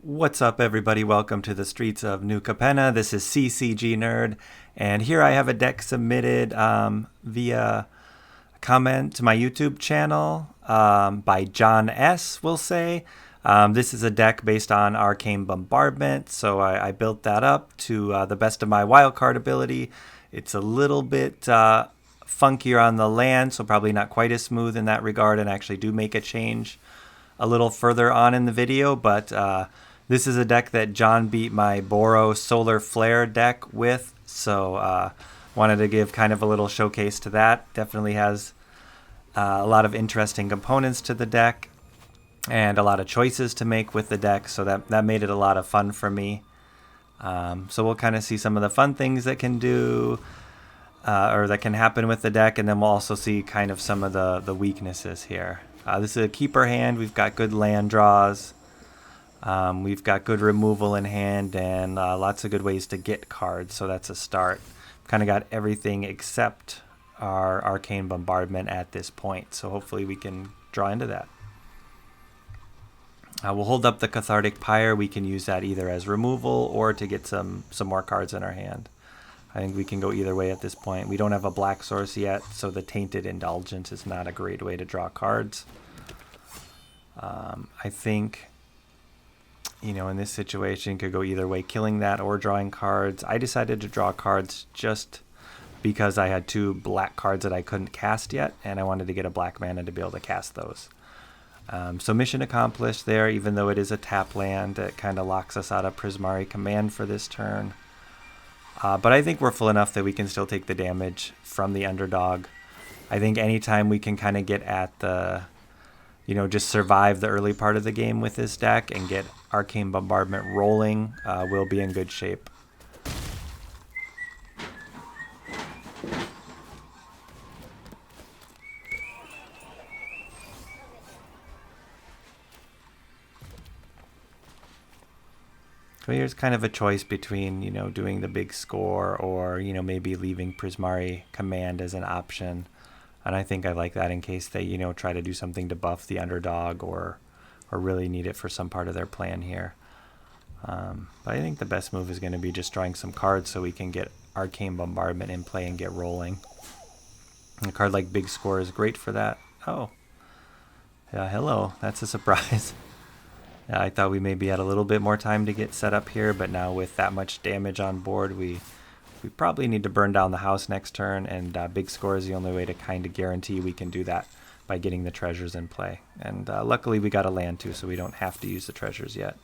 What's up, everybody? Welcome to the streets of New Capenna. This is CCG Nerd, and here I have a deck submitted via a comment to my YouTube channel by John S., we'll say. This is a deck based on Arcane Bombardment, so I built that up to the best of my wildcard ability. It's a little bit funkier on the land, so probably not quite as smooth in that regard, and actually do make a change a little further on in the video, but this is a deck that John beat my Boro Solar Flare deck with, so wanted to give kind of a little showcase to that. Definitely has a lot of interesting components to the deck and a lot of choices to make with the deck, so that made it a lot of fun for me. So we'll kind of see some of the fun things that can do or that can happen with the deck, and then we'll also see kind of some of the weaknesses here. This is a keeper hand. We've got good land draws. We've got good removal in hand and lots of good ways to get cards, so that's a start. Kind of got everything except our Arcane Bombardment at this point, so hopefully we can draw into that. We'll hold up the Cathartic Pyre. We can use that either as removal or to get some more cards in our hand. I think we can go either way at this point. We don't have a black source yet, so the Tainted Indulgence is not a great way to draw cards. I think, you know, in this situation, could go either way, killing that or drawing cards. I decided to draw cards just because I had two black cards that I couldn't cast yet, and I wanted to get a black mana to be able to cast those. So mission accomplished there, even though it is a tap land. It kind of locks us out of Prismari Command for this turn. But I think we're full enough that we can still take the damage from the underdog. I think anytime we can kind of get at the, you know, just survive the early part of the game with this deck and get Arcane Bombardment rolling, we'll be in good shape. So here's kind of a choice between, you know, doing the big score or, you know, maybe leaving Prismari Command as an option. And I think I like that in case they, you know, try to do something to buff the underdog or really need it for some part of their plan here. But I think the best move is going to be just drawing some cards so we can get Arcane Bombardment in play and get rolling. And a card like Big Score is great for that. Oh, yeah, hello. That's a surprise. I thought we maybe had a little bit more time to get set up here, but now with that much damage on board, we probably need to burn down the house next turn, and Big Score is the only way to kind of guarantee we can do that by getting the treasures in play. And luckily we got a land too, so we don't have to use the treasures yet.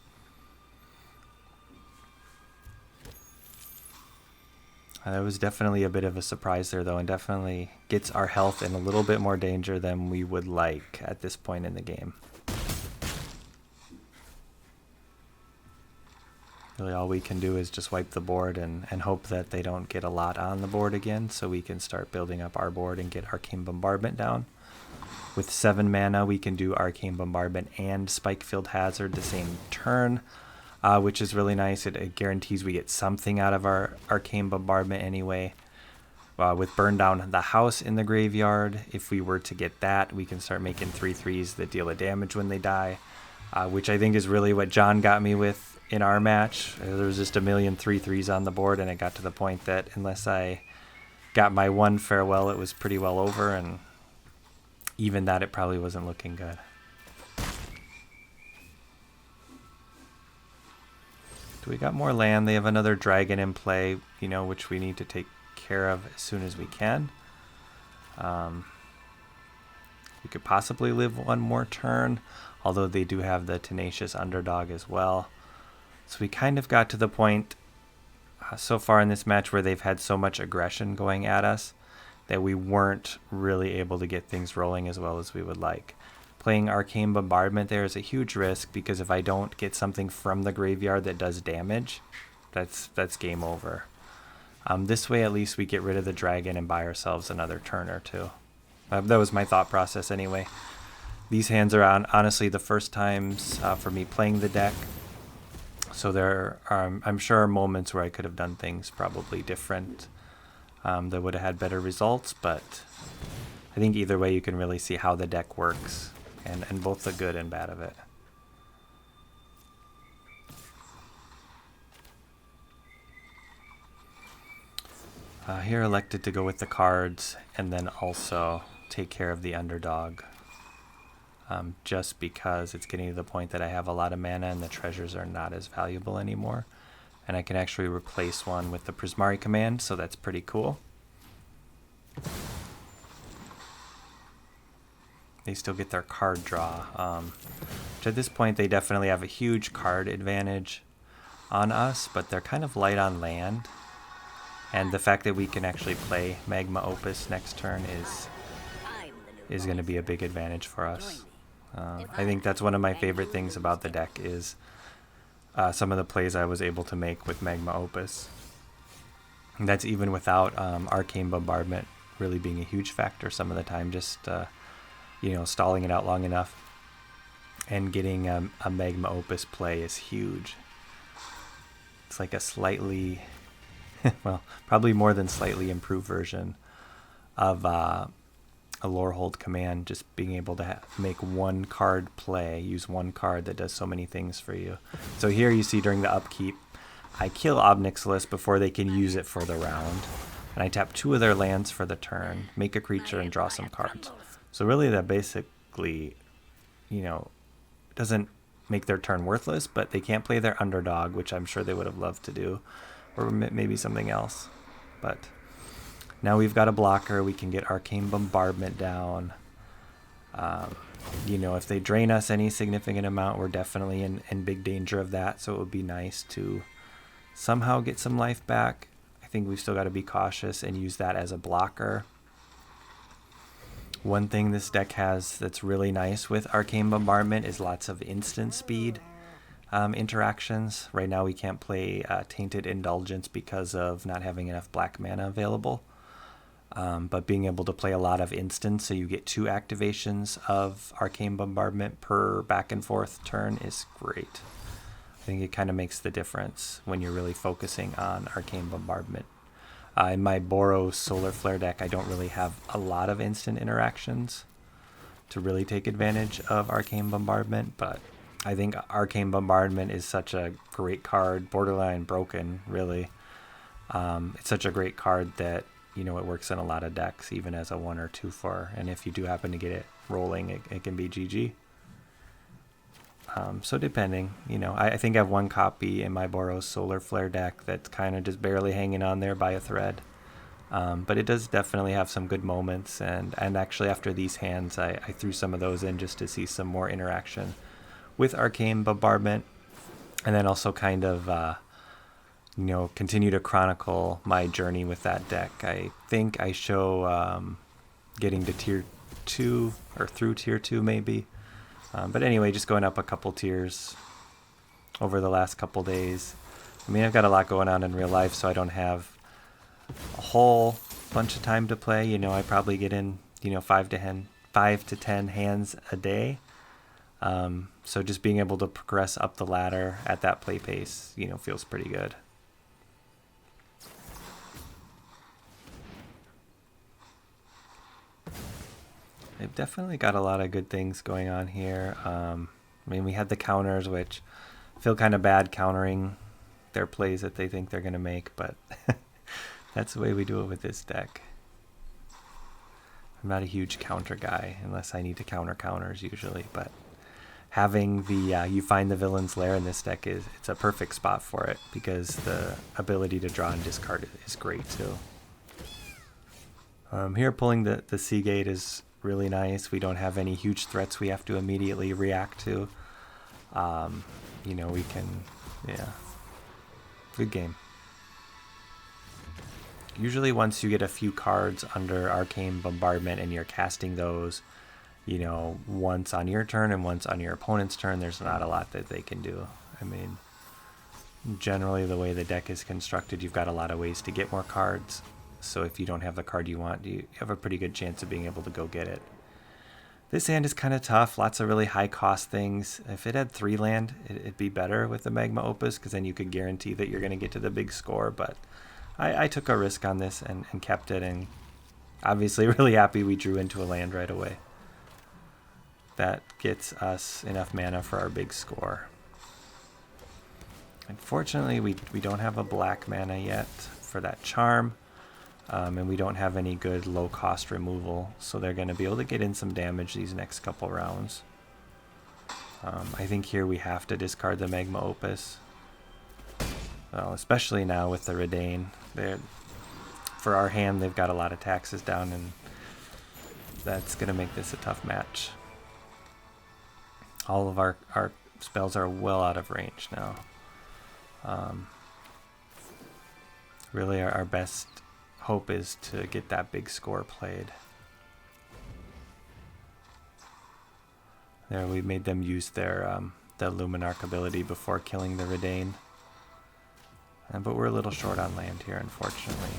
That was definitely a bit of a surprise there, though, and definitely gets our health in a little bit more danger than we would like at this point in the game. Really all we can do is just wipe the board and hope that they don't get a lot on the board again, so we can start building up our board and get Arcane Bombardment down. With 7 mana, we can do Arcane Bombardment and Spikefield Hazard the same turn, which is really nice. It guarantees we get something out of our Arcane Bombardment anyway. With Burn Down the House in the graveyard, if we were to get that, we can start making 3/3s that deal a damage when they die, which I think is really what John got me with in our match. There was just a million 3/3s on the board, and it got to the point that unless I got my one farewell, it was pretty well over, and even that, it probably wasn't looking good. So we got more land. They have another dragon in play, you know, which we need to take care of as soon as we can. We could possibly live one more turn, although they do have the tenacious underdog as well. So we kind of got to the point so far in this match where they've had so much aggression going at us that we weren't really able to get things rolling as well as we would like. Playing Arcane Bombardment there is a huge risk, because if I don't get something from the graveyard that does damage, that's game over. This way at least we get rid of the dragon and buy ourselves another turn or two. That was my thought process anyway. These hands are honestly the first times for me playing the deck. So there are, I'm sure, are moments where I could have done things probably different that would have had better results, but I think either way you can really see how the deck works and both the good and bad of it. Here elected to go with the cards and then also take care of the underdog. Just because it's getting to the point that I have a lot of mana and the treasures are not as valuable anymore. And I can actually replace one with the Prismari command, so that's pretty cool. They still get their card draw. Which at this point they definitely have a huge card advantage on us, but they're kind of light on land. And the fact that we can actually play Magma Opus next turn is going to be a big advantage for us. I think that's one of my favorite things about the deck is some of the plays I was able to make with Magma Opus. And that's even without Arcane Bombardment really being a huge factor some of the time, just stalling it out long enough and getting a Magma Opus play is huge. It's like a slightly, well, probably more than slightly improved version of a Lorehold command, just being able to make one card play, use one card that does so many things for you. So here you see during the upkeep, I kill Obnixilis before they can use it for the round, and I tap 2 of their lands for the turn, make a creature, and draw some cards. So really that basically, doesn't make their turn worthless, but they can't play their underdog, which I'm sure they would have loved to do, or maybe something else. But now we've got a blocker, we can get Arcane Bombardment down. If they drain us any significant amount, we're definitely in big danger of that, so it would be nice to somehow get some life back. I think we've still got to be cautious and use that as a blocker. One thing this deck has that's really nice with Arcane Bombardment is lots of instant speed interactions. Right now we can't play Tainted Indulgence because of not having enough black mana available. But being able to play a lot of instants, so you get 2 activations of Arcane Bombardment per back and forth turn, is great. I think it kind of makes the difference when you're really focusing on Arcane Bombardment. In my Boros Solar Flare deck, I don't really have a lot of instant interactions to really take advantage of Arcane Bombardment, but I think Arcane Bombardment is such a great card, borderline broken, really. It's such a great card that it works in a lot of decks, even as a 1 or 2/4, and if you do happen to get it rolling, it can be GG. So depending, I think I have 1 copy in my Boros Solar Flare deck that's kind of just barely hanging on there by a thread. But it does definitely have some good moments, and actually after these hands, I threw some of those in just to see some more interaction with Arcane Bombardment, and then also kind of continue to chronicle my journey with that deck. I think I show getting to tier 2 or through tier 2 maybe. But anyway, just going up a couple tiers over the last couple days. I mean, I've got a lot going on in real life, so I don't have a whole bunch of time to play. I probably get in 5 to 10 hands a day. So just being able to progress up the ladder at that play pace, feels pretty good. They've definitely got a lot of good things going on here. We had the counters, which feel kind of bad countering their plays that they think they're going to make, but that's the way we do it with this deck. I'm not a huge counter guy unless I need to counter counters usually, but having the you find the villain's lair in this deck it's a perfect spot for it, because the ability to draw and discard is great too. Here pulling the Seagate is really nice. We don't have any huge threats we have to immediately react to. We can, good game. Usually once you get a few cards under Arcane Bombardment and you're casting those, once on your turn and once on your opponent's turn, there's not a lot that they can do. Generally the way the deck is constructed, you've got a lot of ways to get more cards. So if you don't have the card you want, you have a pretty good chance of being able to go get it. This hand is kind of tough. Lots of really high cost things. If it had 3 land, it'd be better with the Magma Opus, because then you could guarantee that you're going to get to the big score. But I took a risk on this and kept it, and obviously really happy we drew into a land right away. That gets us enough mana for our big score. Unfortunately, we don't have a black mana yet for that charm. And we don't have any good low-cost removal, so they're going to be able to get in some damage these next couple rounds. I think here we have to discard the Magma Opus. Well, especially now with the Redain. For our hand, they've got a lot of taxes down, and that's going to make this a tough match. All of our spells are well out of range now. Really, our best hope is to get that big score played. There, we made them use their the Luminarch ability before killing the Redain. But we're a little short on land here, unfortunately.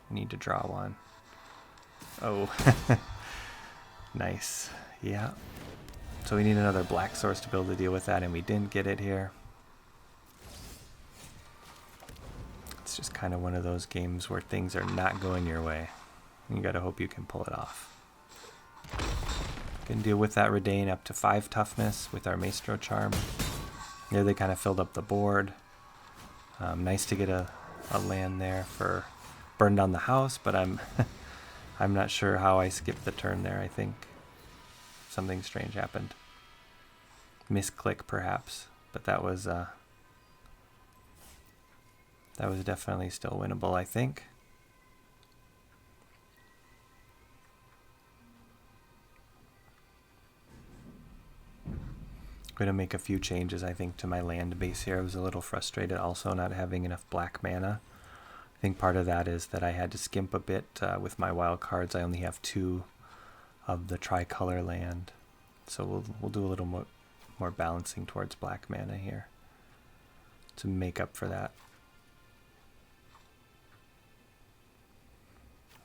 We need to draw one. Oh, nice. Yeah. So we need another black source to be able to deal with that, and we didn't get it here. It's just kind of one of those games where things are not going your way. You gotta hope you can pull it off. Can deal with that Redain up to 5 toughness with our Maestro Charm. There they kind of filled up the board. Nice to get a land there for burn down the house, but I'm I'm not sure how I skipped the turn there. I think something strange happened. Misclick perhaps, but that was definitely still winnable, I think. I'm going to make a few changes, I think, to my land base here. I was a little frustrated also not having enough black mana. I think part of that is that I had to skimp a bit with my wild cards. I only have 2 of the tricolor land, so we'll do a little more balancing towards black mana here to make up for that.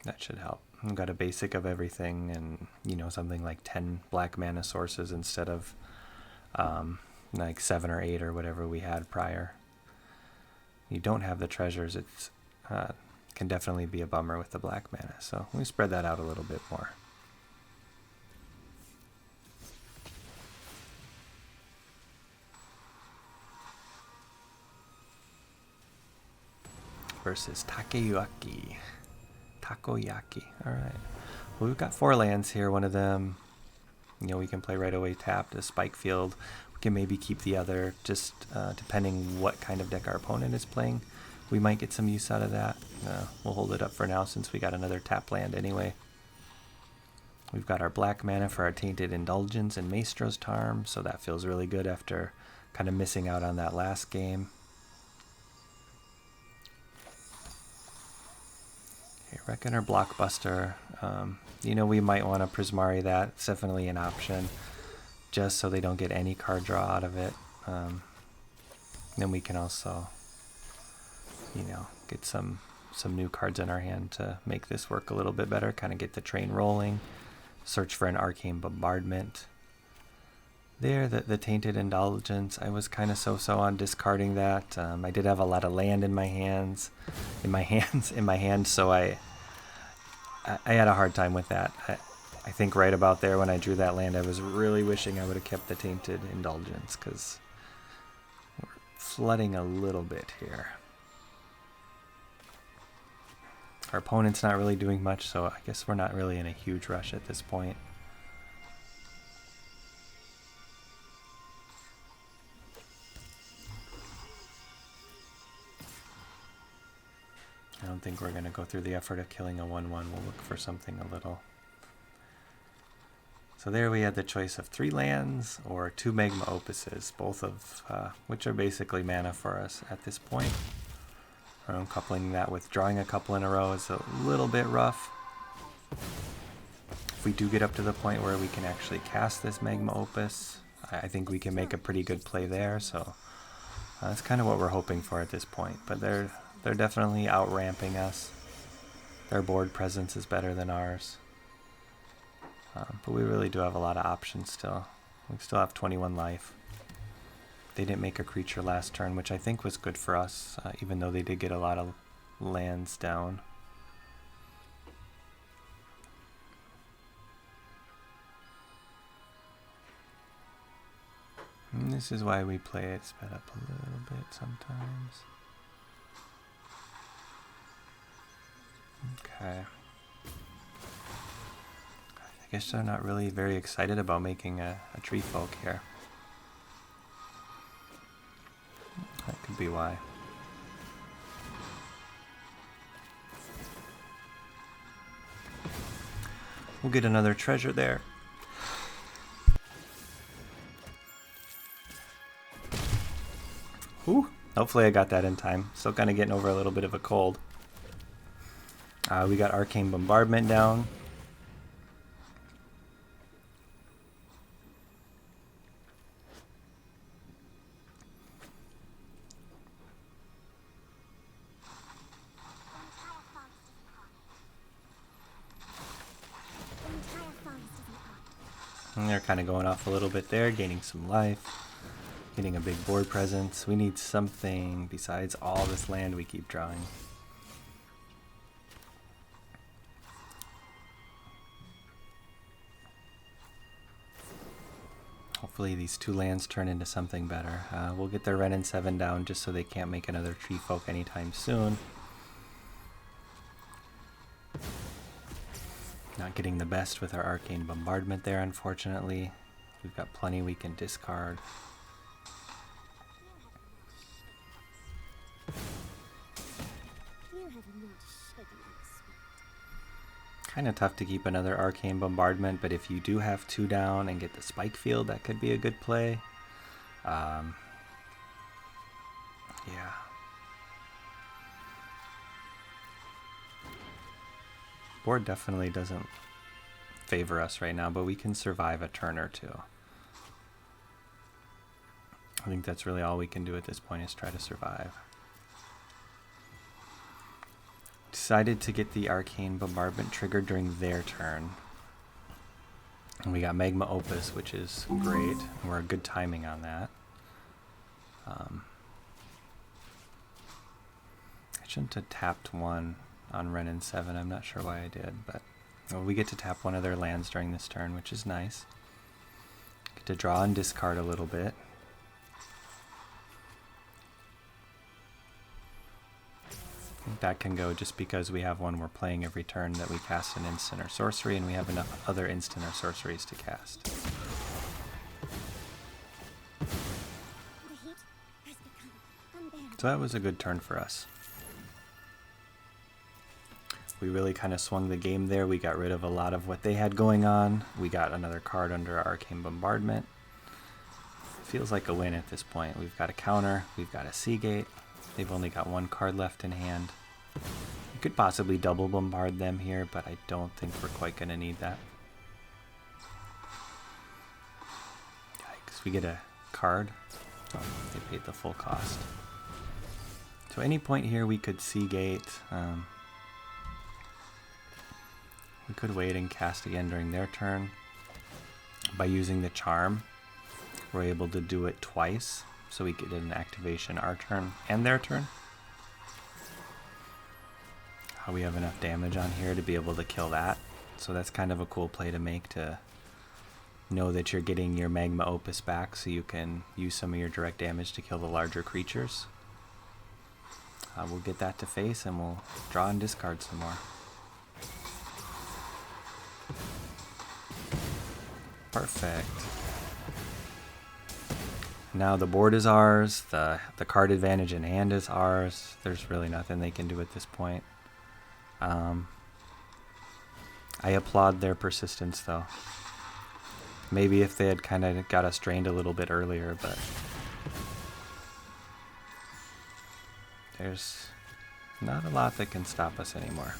That should help. I've got a basic of everything, and you know, something like 10 black mana sources instead of like 7 or 8 or whatever we had prior. You don't have the treasures. It's can definitely be a bummer with the black mana. So we spread that out a little bit more. Versus Takoyaki. All right. Well, we've got 4 lands here. One of them, you know, we can play right away tapped, a Spike Field. We can maybe keep the other, just depending what kind of deck our opponent is playing. We might get some use out of that. We'll hold it up for now since we got another tap land anyway. We've got our black mana for our Tainted Indulgence and Maestro's Charm, so that feels really good after kind of missing out on that last game. Okay, Reckoner Blockbuster. You know, we might want to Prismari that. It's definitely an option, just so they don't get any card draw out of it. Then we can also, you know, get some new cards in our hand to make this work a little bit better, kind of get the train rolling. Search for an Arcane Bombardment. There, the Tainted Indulgence, I was kind of so-so on discarding that. I did have a lot of land in my hands, so I had a hard time with that. I think right about there when I drew that land, I was really wishing I would have kept the Tainted Indulgence, because we're flooding a little bit here. Our opponent's not really doing much, so I guess we're not really in a huge rush at this point. I don't think we're going to go through the effort of killing a 1/1. We'll look for something a little. So there we had the choice of 3 lands or 2 Magma Opuses, both of which are basically mana for us at this point. Coupling that with drawing a couple in a row is a little bit rough. If we do get up to the point where we can actually cast this Magma Opus, I think we can make a pretty good play there. So that's kind of what we're hoping for at this point. But they're definitely out-ramping us. Their board presence is better than ours. But we really do have a lot of options still. We still have 21 life. They didn't make a creature last turn, which I think was good for us, even though they did get a lot of lands down. And this is why we play it sped up a little bit sometimes. Okay. I guess they're not really very excited about making a tree folk here. That could be why. We'll get another treasure there. Whew. Hopefully I got that in time. Still kind of getting over a little bit of a cold. We got Arcane Bombardment down. And they're kind of going off a little bit there, gaining some life, getting a big board presence. We need something besides all this land we keep drawing. Hopefully these two lands turn into something better. We'll get their Ren and 7 down just so they can't make another tree folk anytime soon. Not getting the best with our Arcane Bombardment there, unfortunately. We've got plenty we can discard. Kind of tough to keep another Arcane Bombardment, but if you do have 2 down and get the Spike Field, that could be a good play. Yeah. Board definitely doesn't favor us right now, but we can survive a turn or two. I think that's really all we can do at this point, is try to survive. Decided to get the Arcane Bombardment triggered during their turn. And we got Magma Opus, which is great. We're good timing on that. I shouldn't have tapped one on Ren and 7. I'm not sure why I did, but well, we get to tap one of their lands during this turn, which is nice. Get to draw and discard a little bit. I think that can go just because we have one we're playing every turn that we cast an instant or sorcery, and we have enough other instant or sorceries to cast. So that was a good turn for us. We really kind of swung the game there. We got rid of a lot of what they had going on. We got another card under Arcane Bombardment. Feels like a win at this point. We've got a counter. We've got a Seagate. They've only got 1 card left in hand. We could possibly double bombard them here, but I don't think we're quite going to need that. Yikes, we get a card. Oh, they paid the full cost. So any point here we could Seagate. We could wait and cast again during their turn. By using the charm, we're able to do it twice, so we get an activation our turn and their turn. We have enough damage on here to be able to kill that, so that's kind of a cool play to make, to know that you're getting your Magma Opus back so you can use some of your direct damage to kill the larger creatures. We'll get that to face and we'll draw and discard some more. Perfect. Now the board is ours, the card advantage in hand is ours. There's really nothing they can do at this point. I applaud their persistence though. Maybe if they had kind of got us drained a little bit earlier, but there's not a lot that can stop us anymore.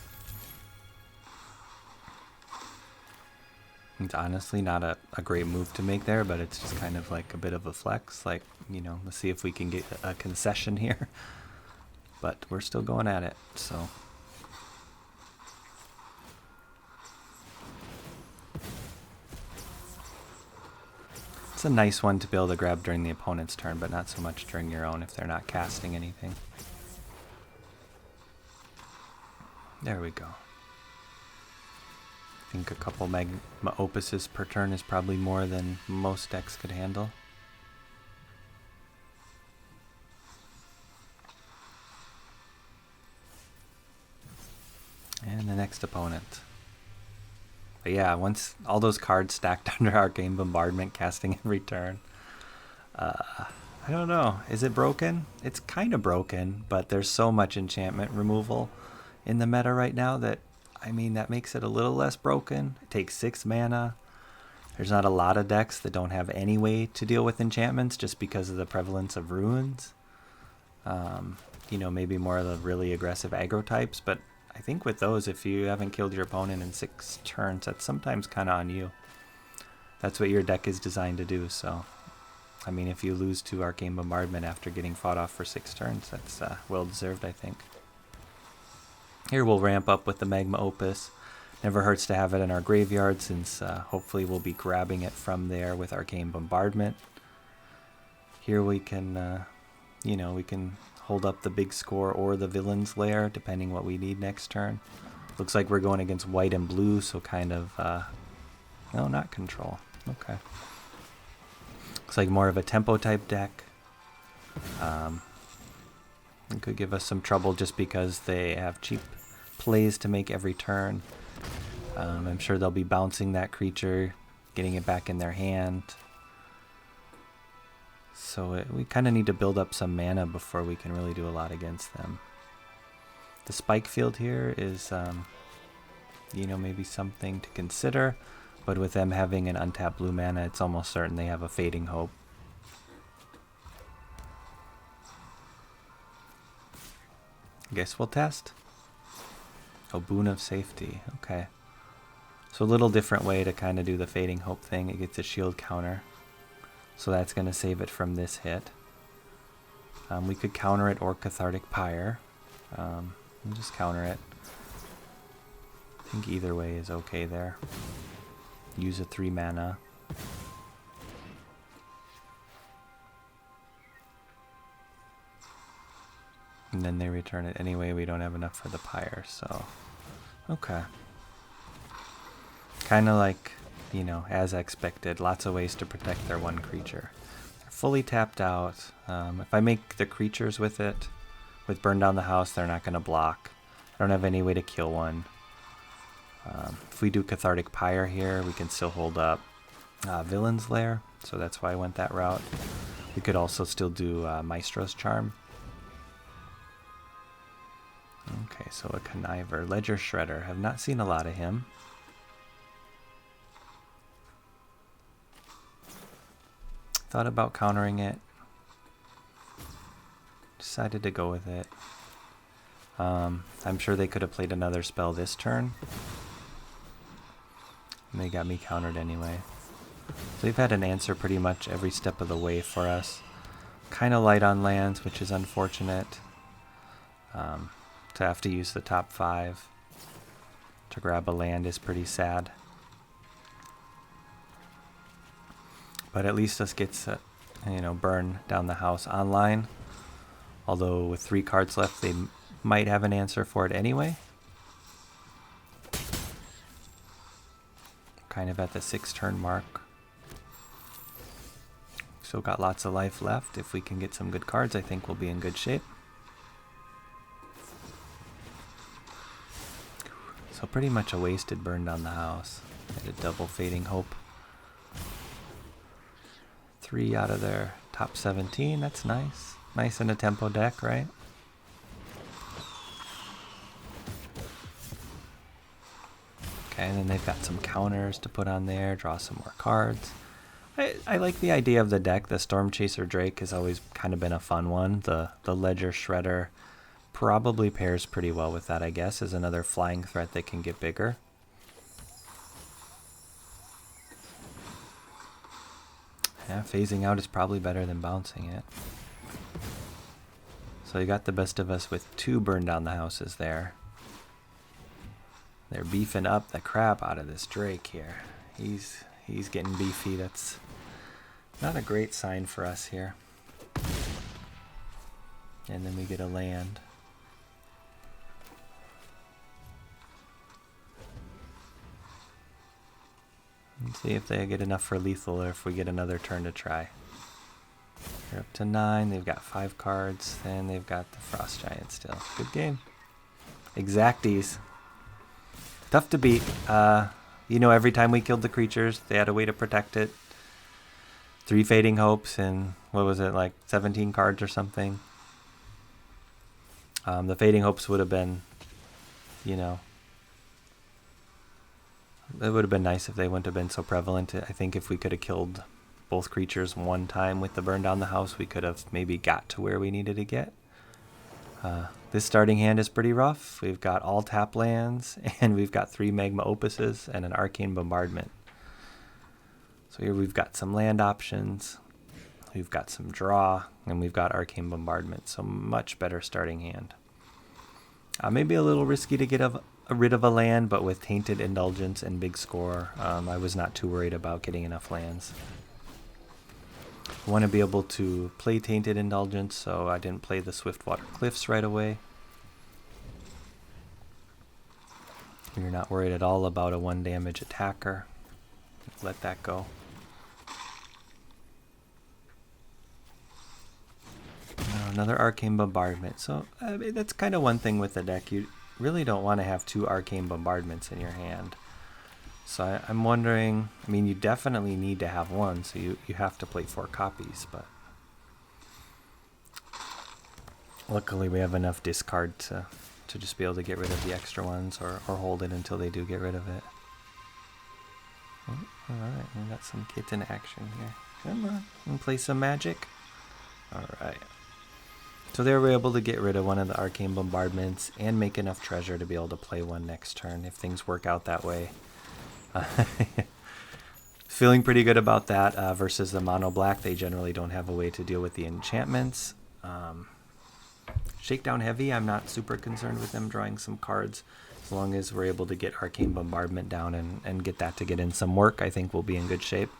It's honestly not a great move to make there, but it's just kind of like a bit of a flex. Like, you know, let's see if we can get a concession here. But we're still going at it, so. It's a nice one to be able to grab during the opponent's turn, but not so much during your own if they're not casting anything. There we go. I think a couple Magma Opuses per turn is probably more than most decks could handle. And next opponent. But yeah, once all those cards stacked under Arcane Bombardment, casting every turn. I don't know. Is it broken? It's kind of broken, but there's so much enchantment removal in the meta right now that, I mean, that makes it a little less broken. It takes 6 mana. There's not a lot of decks that don't have any way to deal with enchantments just because of the prevalence of ruins. You know, maybe more of the really aggressive aggro types, but I think with those, if you haven't killed your opponent in 6 turns, that's sometimes kind of on you. That's what your deck is designed to do, so... I mean, if you lose to Arcane Bombardment after getting fought off for 6 turns, that's well-deserved, I think. Here we'll ramp up with the Magma Opus. Never hurts to have it in our graveyard, since hopefully we'll be grabbing it from there with Arcane Bombardment. Here we can, you know, we can hold up the big score or the Villain's Lair, depending what we need next turn. Looks like we're going against white and blue, so kind of, no, not control. Okay. Looks like more of a tempo type deck. It could give us some trouble just because they have cheap plays to make every turn. I'm sure they'll be bouncing that creature, getting it back in their hand. So we kind of need to build up some mana before we can really do a lot against them. The spike field here is, you know, maybe something to consider. But with them having an untapped blue mana, it's almost certain they have a Fading Hope. I guess we'll test. Oh, Boon of Safety. Okay. So a little different way to kind of do the Fading Hope thing. It gets a shield counter. So that's going to save it from this hit. We could counter it or Cathartic Pyre. We'll just counter it. I think either way is okay there. Use a 3 mana. And then they return it anyway. We don't have enough for the Pyre, so... Okay. Kind of like, you know, as expected. Lots of ways to protect their one creature. They're fully tapped out. If I make the creatures with it, with Burn Down the House, they're not going to block. I don't have any way to kill one. If we do Cathartic Pyre here, we can still hold up Villain's Lair, so that's why I went that route. We could also still do Maestro's Charm. Okay, so a Conniver. Ledger Shredder. Have not seen a lot of him. Thought about countering it. Decided to go with it. I'm sure they could have played another spell this turn. And they got me countered anyway. So they've had an answer pretty much every step of the way for us. Kind of light on lands, which is unfortunate. To have to use the top 5 to grab a land is pretty sad. But at least us gets, you know, Burn Down the House online. Although with 3 cards left, they might have an answer for it anyway. Kind of at the 6 turn mark. Still got lots of life left. If we can get some good cards, I think we'll be in good shape. So pretty much a wasted Burn Down the House. Had a double Fading Hope. 3 out of their top 17. That's nice. Nice in a tempo deck, right? Okay, and then they've got some counters to put on there, draw some more cards. I like the idea of the deck. The Storm Chaser Drake has always kind of been a fun one. The Ledger Shredder probably pairs pretty well with that, I guess, as another flying threat that can get bigger. Yeah, phasing out is probably better than bouncing it. So you got the best of us with 2 Burn Down the Houses there. They're beefing up the crap out of this Drake here. He's getting beefy. That's not a great sign for us here. And then we get a land. Let's see if they get enough for lethal or if we get another turn to try. They're up to 9. They've got 5 cards. And they've got the Frost Giant still. Good game. Exacties. Tough to beat. You know, every time we killed the creatures, they had a way to protect it. 3 Fading Hopes and, what was it, like 17 cards or something. The Fading Hopes would have been, you know, it would have been nice if they wouldn't have been so prevalent. I think if we could have killed both creatures one time with the burn down the house, we could have maybe got to where we needed to get. This starting hand is pretty rough. We've got all tap lands, and we've got 3 Magma Opuses and an Arcane Bombardment. So here we've got some land options, we've got some draw, and we've got Arcane Bombardment. So much better starting hand. Maybe a little risky to get rid of a land, but with Tainted Indulgence and Big Score, I was not too worried about getting enough lands. I want to be able to play Tainted Indulgence, so I didn't play the Swiftwater Cliffs right away. You're not worried at all about a 1 damage attacker. Let that go. Another Arcane Bombardment. So that's kind of one thing with the deck. You really don't want to have 2 Arcane Bombardments in your hand. So I'm wondering, I mean, you definitely need to have 1, so you have to play 4 copies, but luckily we have enough discard to just be able to get rid of the extra ones or hold it until they do get rid of it. Oh, alright, we got some kitten action here. Come on, and play some magic. Alright. So they were able to get rid of one of the Arcane Bombardments and make enough treasure to be able to play 1 next turn if things work out that way. Feeling pretty good about that versus the mono black. They generally don't have a way to deal with the enchantments. Shakedown heavy, I'm not super concerned with them drawing some cards. As long as we're able to get Arcane Bombardment down and get that to get in some work, I think we'll be in good shape.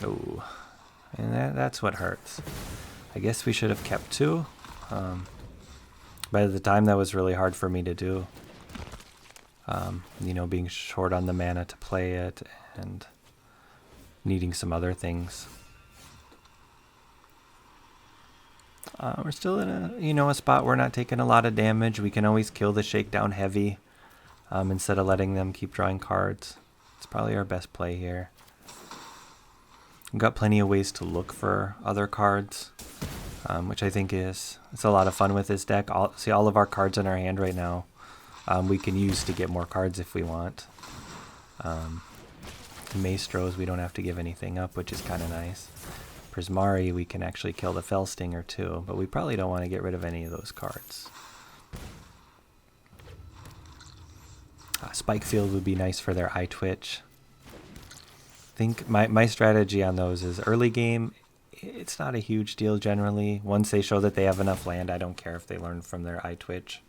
Oh, and that's what hurts. I guess we should have kept 2. By the time that was really hard for me to do. You know, being short on the mana to play it and needing some other things. We're still in a spot where we're not taking a lot of damage. We can always kill the Shakedown heavy instead of letting them keep drawing cards. It's probably our best play here. We've got plenty of ways to look for other cards, which I think it's a lot of fun with this deck. See all of our cards in our hand right now. We can use to get more cards if we want. Maestros, we don't have to give anything up, which is kind of nice. Prismari, we can actually kill the Fellstinger too, but we probably don't want to get rid of any of those cards. Spikefield would be nice for their Eye Twitch. I think my strategy on those is early game, it's not a huge deal generally. Once they show that they have enough land, I don't care if they learn from their Eye Twitch.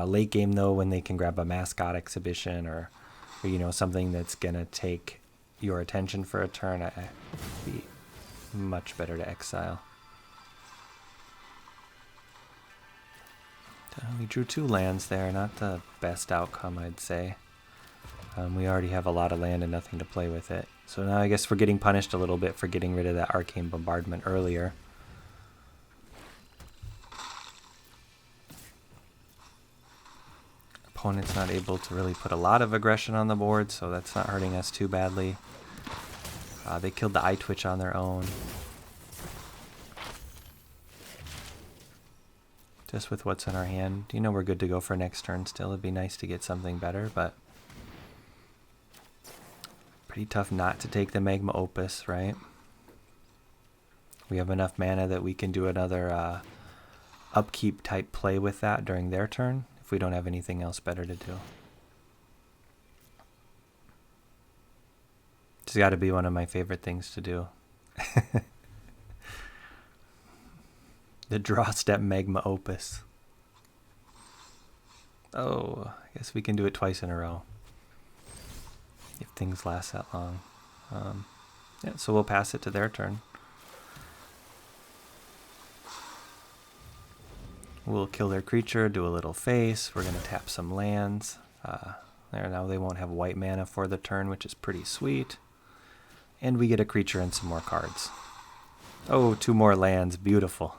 Late game though, when they can grab a Mascot Exhibition or you know, something that's gonna take your attention for a turn, it'd be much better to exile. We drew 2 lands there, not the best outcome, I'd say. We already have a lot of land and nothing to play with it. So now I guess we're getting punished a little bit for getting rid of that Arcane Bombardment earlier. Opponent's not able to really put a lot of aggression on the board, so that's not hurting us too badly. They killed the Eye Twitch on their own. Just with what's in our hand, you know, we're good to go for next turn still. It'd be nice to get something better, but pretty tough not to take the Magma Opus, right? We have enough mana that we can do another upkeep type play with that during their turn if we don't have anything else better to do. It's got to be one of my favorite things to do. The draw step Magma Opus. Oh, I guess we can do it twice in a row if things last that long. Yeah, so we'll pass it to their turn. We'll kill their creature, do a little face. We're going to tap some lands. There, now they won't have white mana for the turn, which is pretty sweet. And we get a creature and some more cards. Oh, 2 more lands. Beautiful.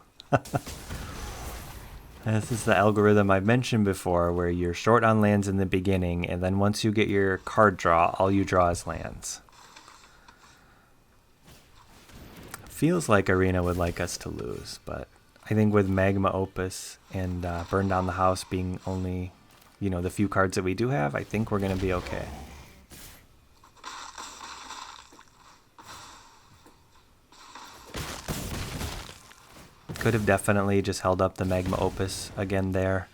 This is the algorithm I've mentioned before, where you're short on lands in the beginning, and then once you get your card draw, all you draw is lands. Feels like Arena would like us to lose, but I think with Magma Opus and Burn Down the House being only, you know, the few cards that we do have, I think we're going to be okay. Could have definitely just held up the Magma Opus again there.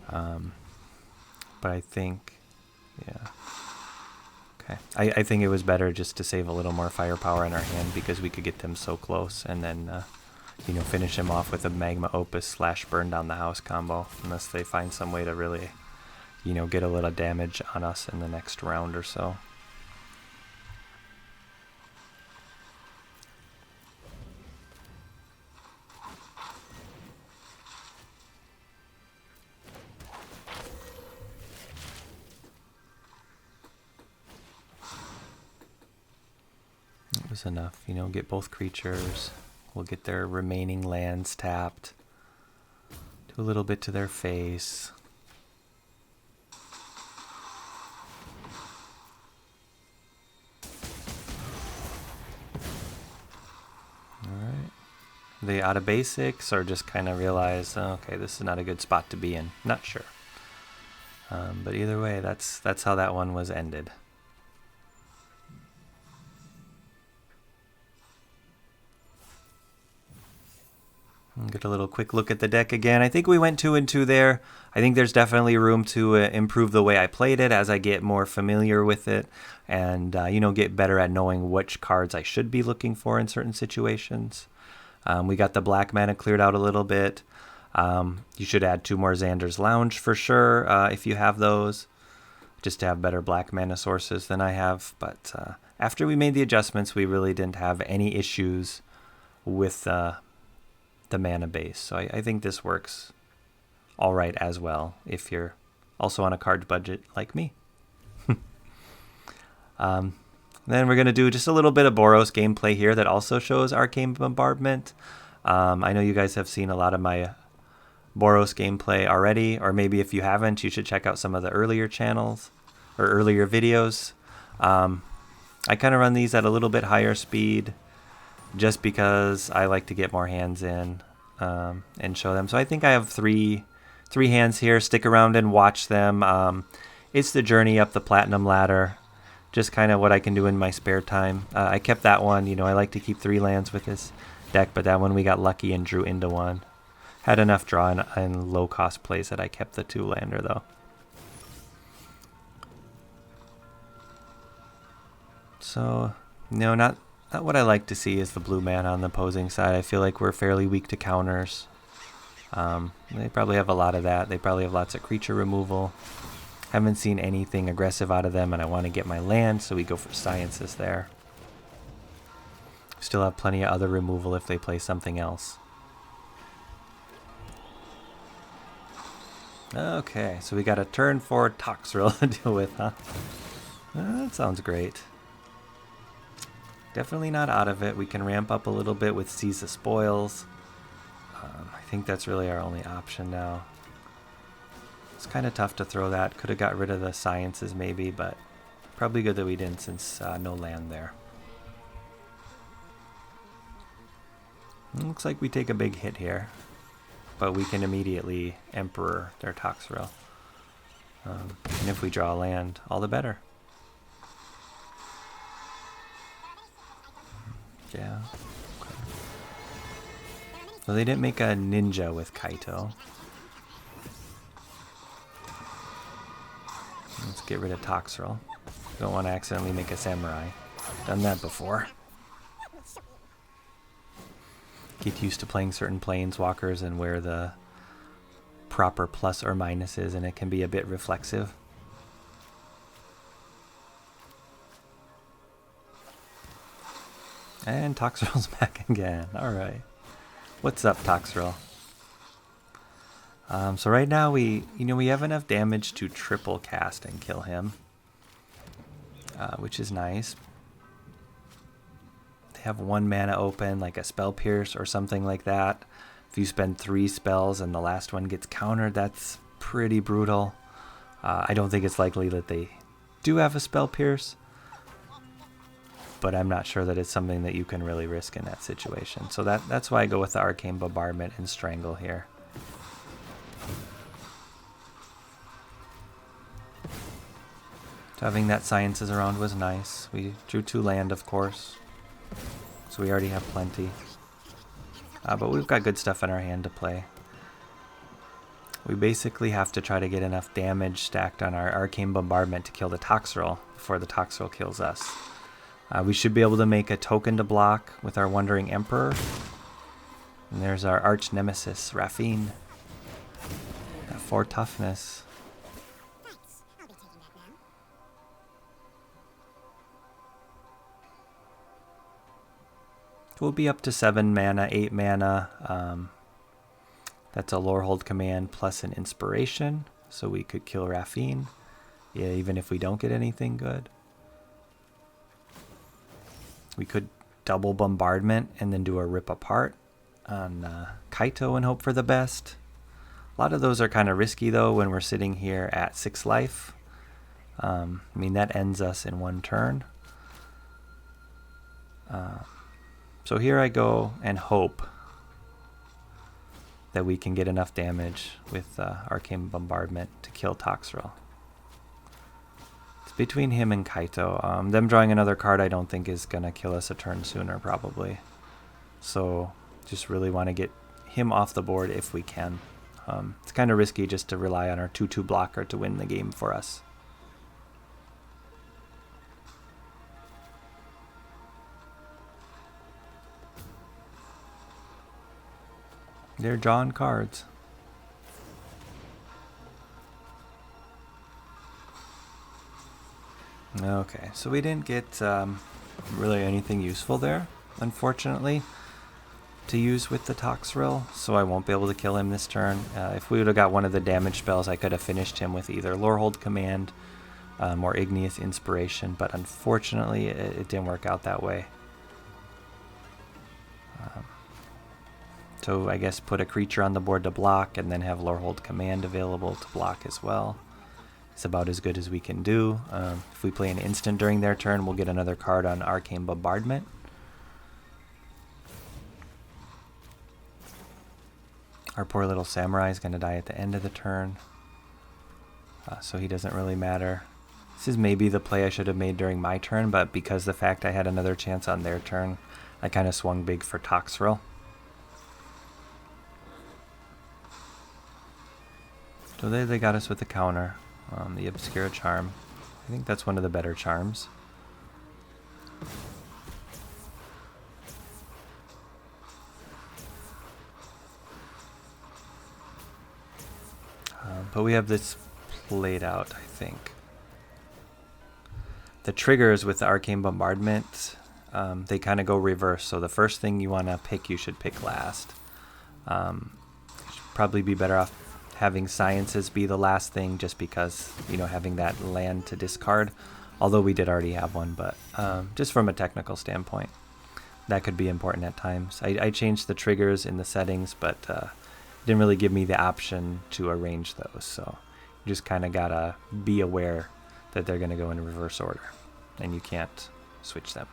But I think, yeah. Okay. I think it was better just to save a little more firepower in our hand because we could get them so close and then, you know, finish them off with a Magma Opus / Burn Down the House combo, unless they find some way to really, you know, get a little damage on us in the next round or so. It was enough, you know, get both creatures. We'll get their remaining lands tapped. Do a little bit to their face. Alright. Are they out of basics or just kind of realize, oh, okay, this is not a good spot to be in? Not sure. But either way, that's how that one was ended. Get a little quick look at the deck again. I think we went 2 and 2 there. I think there's definitely room to improve the way I played it as I get more familiar with it and, you know, get better at knowing which cards I should be looking for in certain situations. We got the black mana cleared out a little bit. You should add 2 more Xander's Lounge for sure if you have those, just to have better black mana sources than I have. But after we made the adjustments, we really didn't have any issues with the mana base. So I think this works all right as well if you're also on a card budget like me. Then we're going to do just a little bit of Boros gameplay here that also shows Arcane Bombardment. I know you guys have seen a lot of my Boros gameplay already, or maybe if you haven't, you should check out some of the earlier channels or earlier videos. I kind of run these at a little bit higher speed just because I like to get more hands in and show them. So I think I have three hands here. Stick around and watch them. It's the journey up the platinum ladder, just kind of what I can do in my spare time. I kept that one. You know, I like to keep 3 lands with this deck, but that one we got lucky and drew into 1. Had enough draw and low cost plays that I kept the 2-lander though. So, no, not what I like to see is the blue mana on the opposing side. I feel like we're fairly weak to counters. They probably have a lot of that. They probably have lots of creature removal. Haven't seen anything aggressive out of them, and I want to get my land, so we go for Sciences there. Still have plenty of other removal if they play something else. Okay, so we got a turn 4 Toxrill to deal with, huh? That sounds great. Definitely not out of it. We can ramp up a little bit with Seize the Spoils. I think that's really our only option now. It's kind of tough to throw that. Could have got rid of the Sciences maybe, but probably good that we didn't since no land there. Looks like we take a big hit here, but we can immediately Emperor their Toxrill. And if we draw a land, all the better. Yeah. Okay. So they didn't make a ninja with Kaito. Let's get rid of Toxrill. Don't want to accidentally make a samurai. Done that before. Get used to playing certain planeswalkers and where the proper plus or minus is, and it can be a bit reflexive. And Toxrill's back again. Alright. What's up, Toxrill? So right now we have enough damage to triple cast and kill him, which is nice. They have 1 mana open, like a Spell Pierce or something like that. If you spend 3 spells and the last one gets countered, that's pretty brutal. I don't think it's likely that they do have a spell pierce, but I'm not sure that it's something that you can really risk in that situation. So that's why I go with the Arcane Bombardment and Strangle here. So having that Sciences around was nice. We drew 2 land, of course, so we already have plenty. But we've got good stuff in our hand to play. We basically have to try to get enough damage stacked on our Arcane Bombardment to kill the Toxrill before the Toxrill kills us. We should be able to make a token to block with our Wandering Emperor. And there's our arch nemesis, Raffine. At 4 toughness. We'll be up to 7 mana, 8 mana. That's a Lorehold command plus an inspiration, so we could kill Raffine, yeah, even if we don't get anything good. We could double Bombardment and then do a Rip Apart on Kaito and hope for the best. A lot of those are kind of risky though when we're sitting here at 6 life. I mean, that ends us in 1 turn. So here I go and hope that we can get enough damage with Arcane Bombardment to kill Toxrill. It's between him and Kaito. Them drawing another card I don't think is going to kill us a turn sooner probably. So just really want to get him off the board if we can. It's kind of risky just to rely on our 2/2 blocker to win the game for us. They're drawing cards. Okay, so we didn't get really anything useful there, unfortunately, to use with the Toxrill, so I won't be able to kill him this turn. If we would have got one of the damage spells, I could have finished him with either Lorehold Command or Igneous Inspiration, but unfortunately it didn't work out that way. So I guess put a creature on the board to block and then have Lorehold Command available to block as well. It's about as good as we can do. If we play an instant during their turn, we'll get another card on Arcane Bombardment. Our poor little samurai is going to die at the end of the turn, so he doesn't really matter. This is maybe the play I should have made during my turn, but because the fact I had another chance on their turn, I kind of swung big for Toxrill. So they got us with the counter, the Obscura Charm. I think that's one of the better charms. But we have this played out, I think. The triggers with the Arcane Bombardment, they kind of go reverse. So the first thing you want to pick, you should pick last. You should probably be better off having Sciences be the last thing, just because, you know, having that land to discard, although we did already have one, but just from a technical standpoint, that could be important at times. I changed the triggers in the settings, but didn't really give me the option to arrange those, so you just kind of gotta be aware that they're going to go in reverse order, and you can't switch them.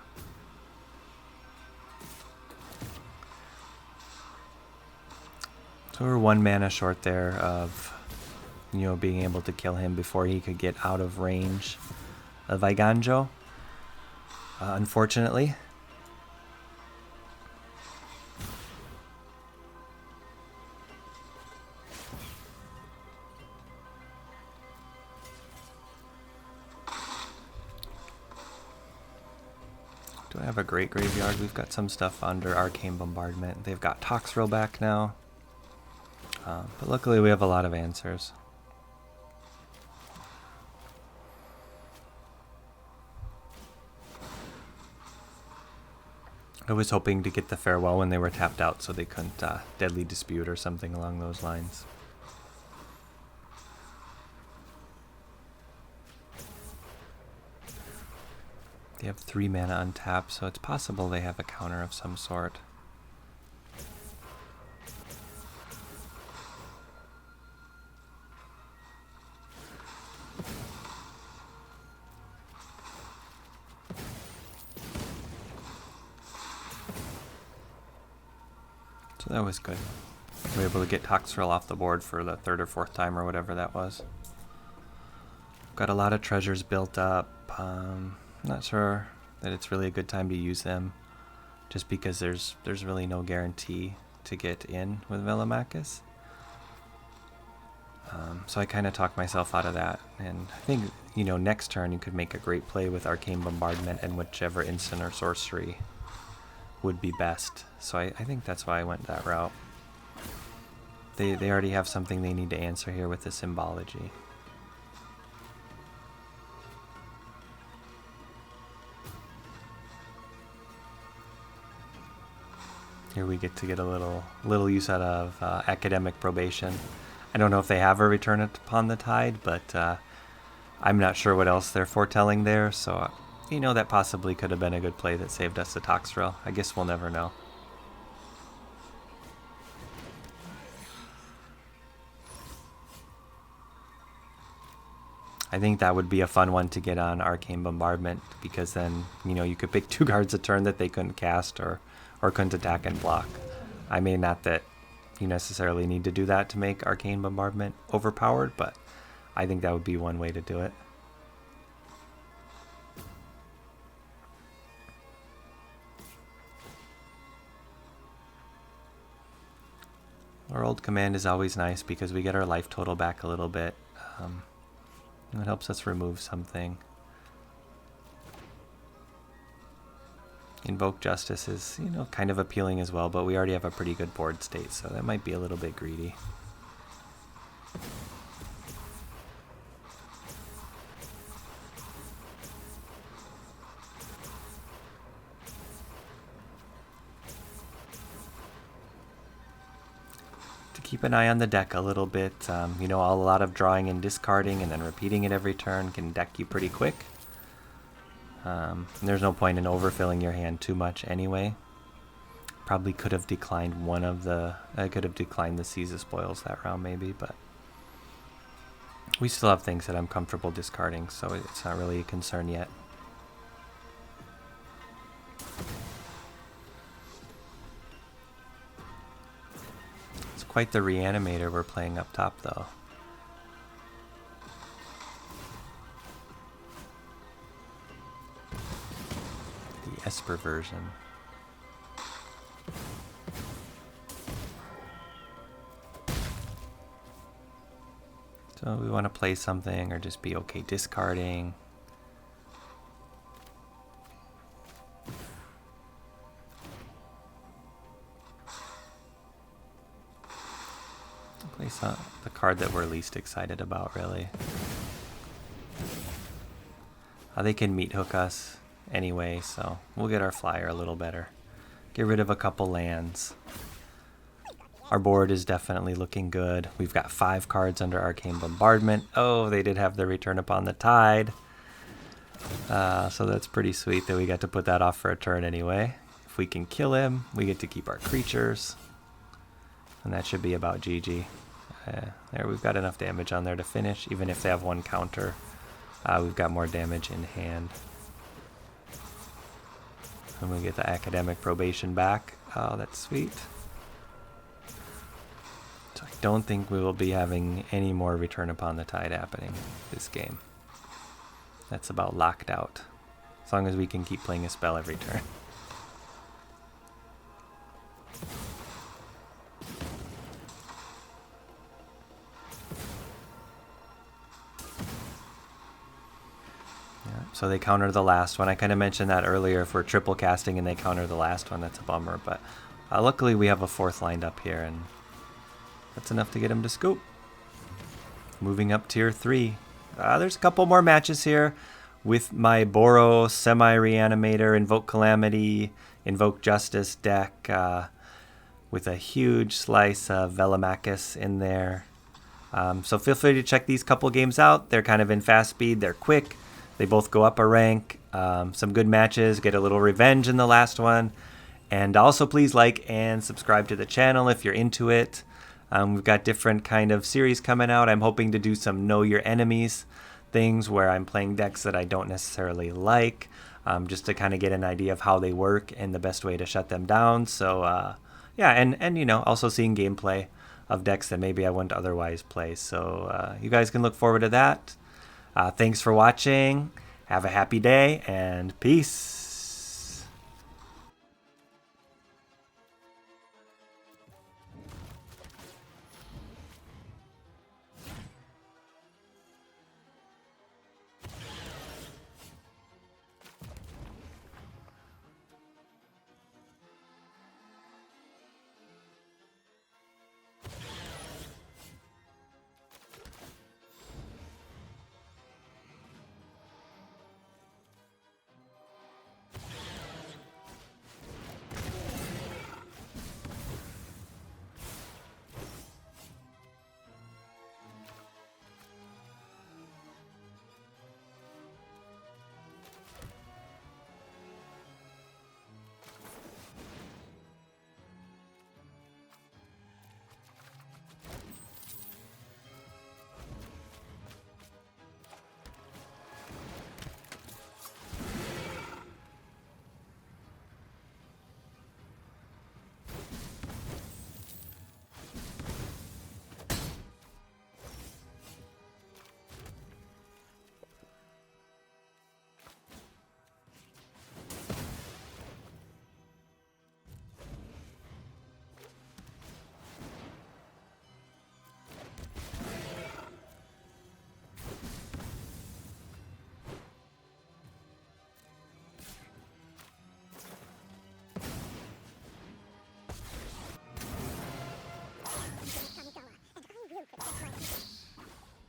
So we're 1 mana short there of, you know, being able to kill him before he could get out of range of Iganjo, unfortunately. Do I have a great graveyard? We've got some stuff under Arcane Bombardment. They've got Toxrill back now. But luckily we have a lot of answers. I was hoping to get the Farewell when they were tapped out so they couldn't Deadly Dispute or something along those lines. They have 3 mana untapped, so it's possible they have a counter of some sort. So that was good. We were able to get Toxrill off the board for the 3rd or 4th time or whatever that was. Got a lot of treasures built up. Not sure that it's really a good time to use them, just because there's really no guarantee to get in with Velomachus. So I kind of talked myself out of that, and I think, you know, next turn you could make a great play with Arcane Bombardment and whichever instant or sorcery would be best. So I think that's why I went that route. They already have something they need to answer here with the symbology. Here we get to get a little use out of academic probation. I don't know if they have a return upon the tide, but I'm not sure what else they're foretelling there. So, you know, that possibly could have been a good play that saved us the Toxrill. I guess we'll never know. I think that would be a fun one to get on Arcane Bombardment, because then, you know, you could pick 2 cards a turn that they couldn't cast or couldn't attack and block. I mean, not that you necessarily need to do that to make Arcane Bombardment overpowered, but I think that would be one way to do it. Our old command is always nice because we get our life total back a little bit. It helps us remove something. Invoke Justice is, you know, kind of appealing as well, but we already have a pretty good board state, so that might be a little bit greedy. Keep an eye on the deck a little bit. You know, a lot of drawing and discarding and then repeating it every turn can deck you pretty quick. There's no point in overfilling your hand too much anyway. Probably could have declined one of the... I could have declined the Seize the Spoils that round maybe, but we still have things that I'm comfortable discarding, so it's not really a concern yet. Quite the reanimator we're playing up top, though. The Esper version. So we want to play something or just be okay discarding. The card that we're least excited about, really. They can meat hook us anyway, so we'll get our flyer a little better. Get rid of a couple lands. Our board is definitely looking good. We've got 5 cards under Arcane Bombardment. Oh, they did have the Return Upon the Tide. So that's pretty sweet that we got to put that off for a turn anyway. If we can kill him, we get to keep our creatures. And that should be about GG. There, we've got enough damage on there to finish. Even if they have 1 counter, we've got more damage in hand. And we get the academic probation back. Oh, that's sweet. So I don't think we will be having any more Return Upon the Tide happening this game. That's about locked out. As long as we can keep playing a spell every turn. So they counter the last one. I kind of mentioned that earlier. If we're triple casting and they counter the last one, that's a bummer. But luckily we have a 4th lined up here, and that's enough to get him to scoop. Moving up tier 3. There's a couple more matches here with my Boros, Semi-Reanimator, Invoke Calamity, Invoke Justice deck with a huge slice of Velomachus in there. So feel free to check these couple games out. They're kind of in fast speed. They're quick. They both go up a rank. Some good matches. Get a little revenge in the last one. And also please like and subscribe to the channel if you're into it. We've got different kind of series coming out. I'm hoping to do some Know Your Enemies things where I'm playing decks that I don't necessarily like, just to kind of get an idea of how they work and the best way to shut them down. So yeah, and also seeing gameplay of decks that maybe I wouldn't otherwise play. So you guys can look forward to that. Thanks for watching. Have a happy day and peace.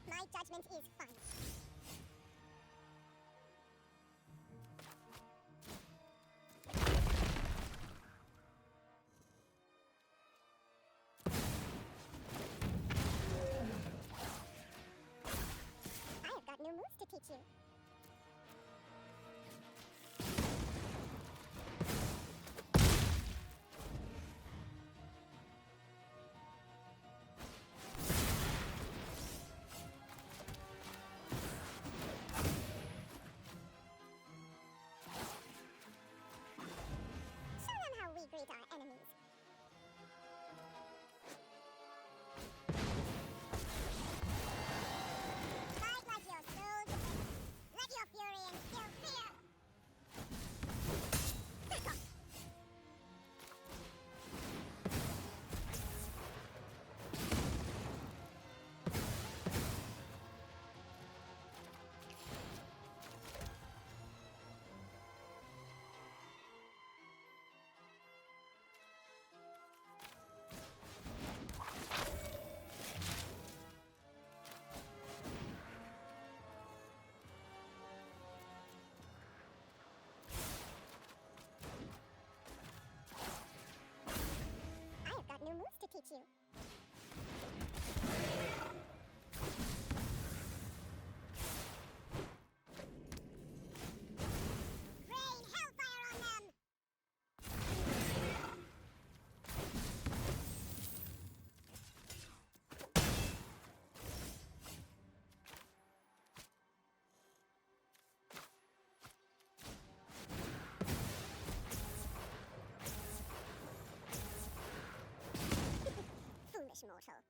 My judgment is final. I have got new moves to teach you. Show them how we greet our enemies. Fight like your soul defends. Let your fury instill fear. Back off. I have got new moves to teach you. Rain hellfire on them! Foolish mortal.